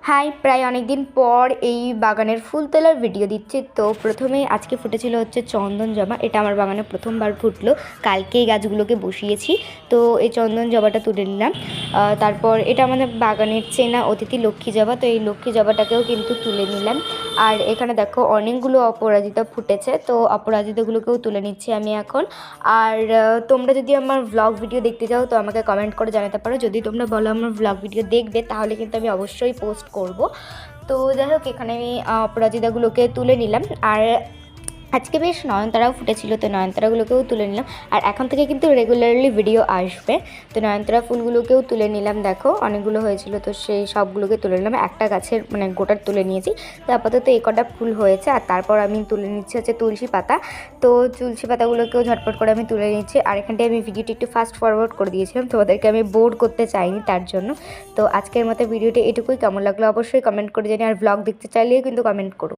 High, প্রায় অনেক দিন পর এই বাগানের ফুল তোলার ভিডিও দিচ্ছি। তো প্রথমেই আজকে ফুটেছিল হচ্ছে চন্দন জবা। এটা আমার বাগানে প্রথমবার ফুটলো। কালকে এই গাছগুলোকে বসিয়েছি। তো এই চন্দন জবাটা তুলে নিলাম। তারপর এটা আমাদের বাগানের চেনা অতিথি লক্ষ্মী জবা। তো এই লক্ষ্মী জবাটাকেও কিন্তু তুলে নিলাম। আর এখানে দেখো অনেকগুলো অপরাজিতা ফুটেছে। তো অপরাজিতাগুলোকেও তুলে নিচ্ছি আমি এখন। আর তোমরা যদি আমার ভ্লগ ভিডিও দেখতে চাও তো আমাকে কমেন্ট করে জানাতে পারো। যদি তোমরা বলো আমার ভ্লগ ভিডিও দেখবে তাহলে কিন্তু আমি অবশ্যই পোস্ট করব। তো যাই হোক, এখানে আমি অপরাজিতাগুলোকে তুলে নিলাম। আর আজকে বেশ নয়নতারাও ফুটেছিল, তো নয়নতারাগুলোকেও তুলে নিলাম। আর এখন থেকে কিন্তু রেগুলারলি ভিডিও আসবে। তো নয়নতারা ফুলগুলোকেও তুলে নিলাম। দেখো অনেকগুলো হয়েছিল, তো সেই সবগুলোকে তুলে নিলাম। একটা গাছের মানে গোটা তুলে নিয়েছি। তো আপাতত এই কটা ফুল হয়েছে। আর তারপর আমি তুলে নিচ্ছি হচ্ছে তুলসী পাতা। তো তুলসী পাতাগুলোকেও ঝটপট করে আমি তুলে নিচ্ছি। আর এখানটায় আমি ভিডিওটি একটু ফাস্ট ফরওয়ার্ড করে দিয়েছিলাম, তোমাদেরকে আমি বোর করতে চাইনি তার জন্য। তো আজকের মতো ভিডিওটি এটুকুই। কেমন লাগলো অবশ্যই কমেন্ট করে জানি। আর ভ্লগ দেখতে চাইলেও কিন্তু কমেন্ট করো।